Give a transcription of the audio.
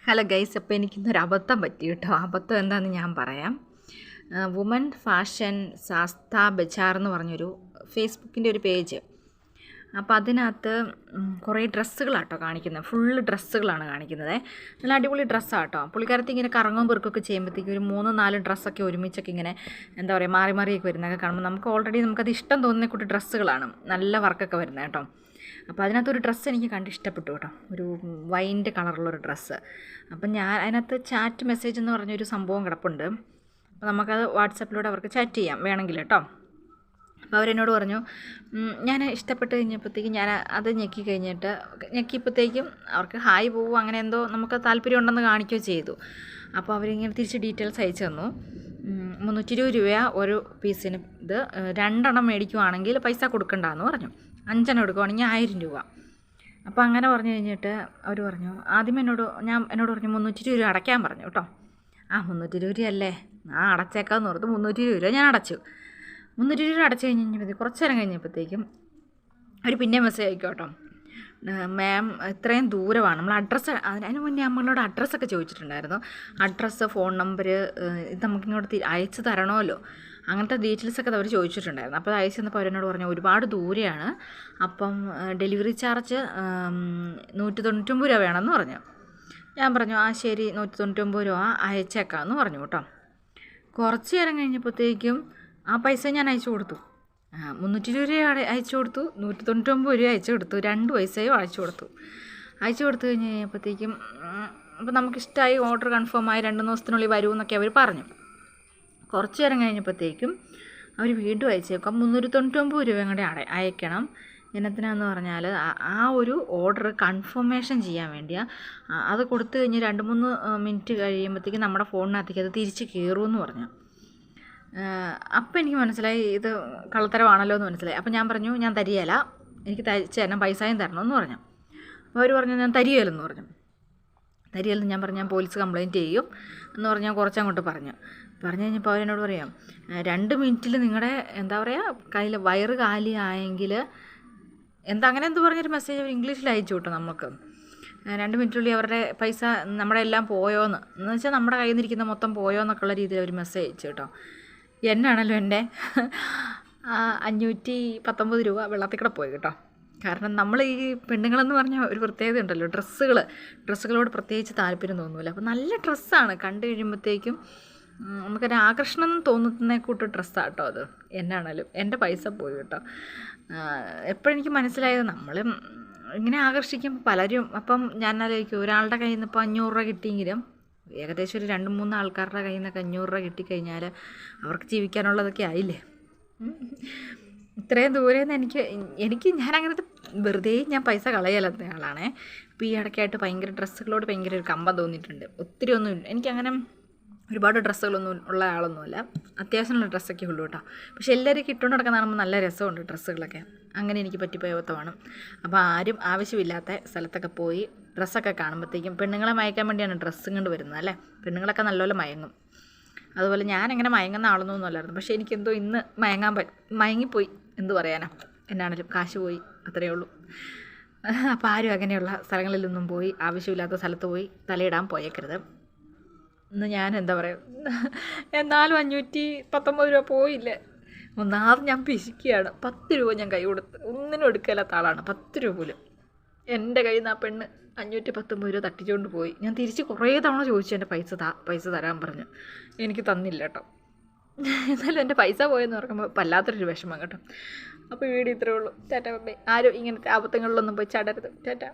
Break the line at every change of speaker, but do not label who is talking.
Hello guys, അപ്പോൾ എനിക്കിന്നൊരു അബദ്ധം പറ്റി കേട്ടോ. അബദ്ധം എന്താണെന്ന് ഞാൻ പറയാം. വുമൻ ഫാഷൻ സാസ്ത ബജാർ എന്ന് പറഞ്ഞൊരു ഫേസ്ബുക്കിൻ്റെ ഒരു പേജ്. അപ്പോൾ അതിനകത്ത് കുറേ ഡ്രസ്സുകളാട്ടോ കാണിക്കുന്നത്. ഫുള്ള് ഡ്രസ്സുകളാണ് കാണിക്കുന്നത്. നല്ല അടിപൊളി ഡ്രസ്സാണ് കേട്ടോ. പുള്ളിക്കാരത്തി ഇങ്ങനെ കറങ്ങും പെറുക്കൊക്കെ ചെയ്യുമ്പോഴത്തേക്കും ഒരു 3-4 ഡ്രസ്സൊക്കെ ഒരുമിച്ചൊക്കെ ഇങ്ങനെ എന്താ പറയുക മാറി മാറിയൊക്കെ വരുന്നതൊക്കെ കാണുമ്പോൾ നമുക്കത് ഇഷ്ടം തോന്നുന്ന കൂട്ടി ഡ്രസ്സുകളാണ്. നല്ല വർക്കൊക്കെ വരുന്നത് കേട്ടോ. അപ്പോൾ അതിനകത്തൊരു ഡ്രസ്സ് എനിക്ക് കണ്ട് ഇഷ്ടപ്പെട്ടു കേട്ടോ. ഒരു വൈൻ്റെ കളറുള്ളൊരു ഡ്രസ്സ്. അപ്പം ഞാൻ അതിനകത്ത് ചാറ്റ് മെസ്സേജ് എന്ന് പറഞ്ഞൊരു സംഭവം കിടപ്പുണ്ട്. അപ്പോൾ നമുക്കത് വാട്സാപ്പിലൂടെ അവർക്ക് ചാറ്റ് ചെയ്യാം വേണമെങ്കിൽ കേട്ടോ. അപ്പോൾ അവരെന്നോട് പറഞ്ഞു, ഞാൻ ഇഷ്ടപ്പെട്ട് കഴിഞ്ഞപ്പോഴത്തേക്കും ഞാൻ അത് ഞെക്കിയപ്പോഴത്തേക്കും അവർക്ക് ഹായ് പോവും അങ്ങനെ എന്തോ നമുക്ക് താല്പര്യം ഉണ്ടെന്ന് കാണിക്കുകയോ ചെയ്തു. അപ്പോൾ അവരിങ്ങനെ തിരിച്ച് ഡീറ്റെയിൽസ് അയച്ചു തന്നു. 320 രൂപ ഒരു പീസിന്. ഇത് 2 എണ്ണം മേടിക്കുവാണെങ്കിൽ പൈസ കൊടുക്കണ്ടെന്ന് പറഞ്ഞു. 5 എണ്ണം എടുക്കുവാണെങ്കിൽ 1000 രൂപ. അപ്പോൾ അങ്ങനെ പറഞ്ഞു കഴിഞ്ഞിട്ട് അവർ പറഞ്ഞു, ആദ്യം എന്നോട് പറഞ്ഞു 320 രൂപ അടയ്ക്കാൻ പറഞ്ഞു കേട്ടോ. 320 രൂപ അല്ലേ, അടച്ചേക്കാമെന്ന് ഓർത്ത് 320 രൂപ ഞാൻ അടച്ചു. 320 രൂപ അടച്ചു കഴിഞ്ഞപ്പോഴത്തേക്കും കുറച്ച് നേരം കഴിഞ്ഞപ്പോഴത്തേക്കും അവർ പിന്നെ മെസ്സേജ് അയക്കും കേട്ടോ. മാം ഇത്രയും ദൂരമാണ്, നമ്മൾ അഡ്രസ്സ് അതിന് മുന്നേ നമ്മളോട് അഡ്രസ്സൊക്കെ ചോദിച്ചിട്ടുണ്ടായിരുന്നു. അഡ്രസ്സ്, ഫോൺ നമ്പർ ഇത് നമുക്കിങ്ങോട്ട് അയച്ചു തരണമല്ലോ, അങ്ങനത്തെ ഡീറ്റെയിൽസൊക്കെ അവർ ചോദിച്ചിട്ടുണ്ടായിരുന്നു. അപ്പോൾ അയച്ചു തന്നപ്പോൾ അവരെന്നോട് പറഞ്ഞു ഒരുപാട് ദൂരെയാണ്, അപ്പം ഡെലിവറി ചാർജ് 199 രൂപ വേണമെന്ന് പറഞ്ഞു. ഞാൻ പറഞ്ഞു ശരി 199 രൂപ അയച്ചേക്കാമെന്ന് പറഞ്ഞു കേട്ടോ. കുറച്ച് നേരം കഴിഞ്ഞപ്പോഴത്തേക്കും ആ പൈസ ഞാൻ അയച്ചു കൊടുത്തു. 320 രൂപ അയച്ചു കൊടുത്തു, 199 രൂപ അയച്ചു കൊടുത്തു, 2 പൈസയും അയച്ചു കൊടുത്തു കഴിഞ്ഞപ്പോഴത്തേക്കും അപ്പോൾ നമുക്കിഷ്ടമായി, ഓർഡർ കൺഫേമായി, 2 ദിവസത്തിനുള്ളിൽ വരുമെന്നൊക്കെ അവർ പറഞ്ഞു. കുറച്ച് നേരം കഴിഞ്ഞപ്പോഴത്തേക്കും അവർ വീണ്ടും അയച്ചേക്കാം 399 രൂപയും കൂടെ അയക്കണം. എന്നത്തിനാന്ന് പറഞ്ഞാൽ ആ ഒരു ഓർഡർ കൺഫർമേഷൻ ചെയ്യാൻ വേണ്ടിയാണ്. അത് കൊടുത്തു കഴിഞ്ഞ് 2-3 മിനിറ്റ് കഴിയുമ്പോഴത്തേക്കും നമ്മുടെ ഫോണിനകത്തേക്ക് അത് തിരിച്ച് കയറുമെന്ന് പറഞ്ഞു. അപ്പോൾ എനിക്ക് മനസ്സിലായി ഇത് കള്ളത്തരമാണല്ലോ എന്ന് മനസ്സിലായി. അപ്പോൾ ഞാൻ പറഞ്ഞു ഞാൻ തരികയില്ല, എനിക്ക് തയ്ച്ച് തരണം, പൈസയും തരണമെന്ന് പറഞ്ഞു. അപ്പോൾ അവർ പറഞ്ഞു ഞാൻ തരികയില്ലെന്ന് പറഞ്ഞു. തരികയില്ലെന്ന് ഞാൻ പറഞ്ഞു ഞാൻ പോലീസ് കംപ്ലയിൻറ്റ് ചെയ്യും എന്ന് പറഞ്ഞാൽ കുറച്ചങ്ങോട്ട് പറഞ്ഞു കഴിഞ്ഞപ്പോൾ അവരെന്നോട് പറയാം 2 മിനിറ്റിൽ നിങ്ങളുടെ എന്താ പറയുക കയ്യിൽ വയറ് കാലിയായെങ്കിൽ അങ്ങനെ എന്ത് പറഞ്ഞൊരു മെസ്സേജ് അവർ ഇംഗ്ലീഷിൽ അയച്ചു വിട്ടു നമുക്ക്. 2 മിനിറ്റിനുള്ളിൽ അവരുടെ പൈസ നമ്മുടെ എല്ലാം പോയോന്ന് എന്ന് വെച്ചാൽ നമ്മുടെ കയ്യിൽ നിന്നിരിക്കുന്ന മൊത്തം പോയോന്നൊക്കെ ഉള്ള രീതിയിൽ അവർ മെസ്സേജ് അയച്ചു കേട്ടോ. എന്നാണല്ലോ എൻ്റെ 519 രൂപ വെള്ളത്തിൽ കൂടെ പോയി കേട്ടോ. കാരണം നമ്മൾ ഈ പെണ്ണുങ്ങളെന്ന് പറഞ്ഞാൽ ഒരു പ്രത്യേകത ഉണ്ടല്ലോ, ഡ്രസ്സുകളോട് പ്രത്യേകിച്ച് താല്പര്യം തോന്നില്ല. അപ്പോൾ നല്ല ഡ്രസ്സാണ്, കണ്ടു കഴിയുമ്പോഴത്തേക്കും നമുക്കൊരു ആകർഷണം തോന്നുന്ന കൂട്ട് ഡ്രസ്സാണ് കേട്ടോ അത്. എന്നാണല്ലോ എൻ്റെ പൈസ പോയി കേട്ടോ. എപ്പോഴെനിക്ക് മനസ്സിലായത് നമ്മൾ ഇങ്ങനെ ആകർഷിക്കുമ്പോൾ പലരും, അപ്പം ഞാൻ ആലോചിക്കും ഒരാളുടെ കയ്യിൽ നിന്ന് ഇപ്പോൾ 500 രൂപ കിട്ടിയെങ്കിലും ഏകദേശം ഒരു 2-3 ആൾക്കാരുടെ കയ്യിൽ നിന്നൊക്കെ 500 രൂപ കിട്ടിക്കഴിഞ്ഞാൽ അവർക്ക് ജീവിക്കാനുള്ളതൊക്കെ ആയില്ലേ. ഇത്രയും ദൂരെ നിന്ന് ഞാനങ്ങനത്തെ വെറുതെ ഞാൻ പൈസ കളയലാത്ത ആളാണേ. ഇപ്പോൾ ഈ ഇടയ്ക്കായിട്ട് ഭയങ്കര ഡ്രസ്സുകളോട് ഭയങ്കര ഒരു കമ്പം തോന്നിയിട്ടുണ്ട്. ഒത്തിരി ഒന്നും എനിക്കങ്ങനെ ഒരുപാട് ഡ്രസ്സുകളൊന്നും ഉള്ള ആളൊന്നുമല്ല, അത്യാവശ്യമുള്ള ഡ്രസ്സൊക്കെ ഉള്ളൂ കേട്ടോ. പക്ഷേ എല്ലാവരും ഇട്ടുകൊണ്ട് നടക്കുന്ന കാണുമ്പോൾ നല്ല രസമുണ്ട് ഡ്രസ്സുകളൊക്കെ. അങ്ങനെ എനിക്ക് പറ്റിപ്പോയ അബദ്ധമാണ്. അപ്പോൾ ആരും ആവശ്യമില്ലാത്ത സ്ഥലത്തൊക്കെ പോയി ഡ്രസ്സൊക്കെ കാണുമ്പോഴത്തേക്കും പെണ്ണുങ്ങളെ മയക്കാൻ വേണ്ടിയാണ് ഡ്രസ്സും കൊണ്ട് വരുന്നത് അല്ലേ. പെണ്ണുങ്ങളൊക്കെ നല്ലപോലെ മയങ്ങും. അതുപോലെ ഞാനങ്ങനെ മയങ്ങുന്ന ആളൊന്നും അല്ലായിരുന്നു. പക്ഷേ എനിക്കെന്തോ ഇന്ന് മയങ്ങിപ്പോയി, എന്ത് പറയാനാ. എന്നാണേലും കാശ് പോയി, അത്രയേ ഉള്ളൂ. അപ്പോൾ ആരും അങ്ങനെയുള്ള സ്ഥലങ്ങളിലൊന്നും പോയി ആവശ്യമില്ലാത്ത സ്ഥലത്ത് പോയി തലയിടാൻ പോയേക്കരുത് എന്ന് ഞാൻ എന്താ പറയുക. എന്നാലും 519 രൂപ പോയില്ലേ. ഒന്നാമത് ഞാൻ പിശിക്കുകയാണ്. 10 രൂപ ഞാൻ കൈ കൊടുത്ത് ഒന്നിനും എടുക്കാത്ത ആളാണ്. 10 രൂപ പോലും എൻ്റെ കയ്യിൽ നിന്ന് ആ പെണ്ണ് 519 രൂപ തട്ടിച്ചുകൊണ്ട് പോയി. ഞാൻ തിരിച്ച് കുറേ തവണ ചോദിച്ചു എൻ്റെ പൈസ തരാൻ പറഞ്ഞു. എനിക്ക് തന്നില്ല കേട്ടോ. എന്നാലും എൻ്റെ പൈസ പോയെന്ന് പറയുമ്പോൾ വല്ലാത്തൊരു വിഷമം കേട്ടോ. അപ്പോൾ വീഡിയോ ഇത്രയേ ഉള്ളൂ. ടാറ്റ ബൈ. ആരും ഇങ്ങനത്തെ ആപത്തുകളിലൊന്നും പോയി ചാടരുത്. ടാറ്റ.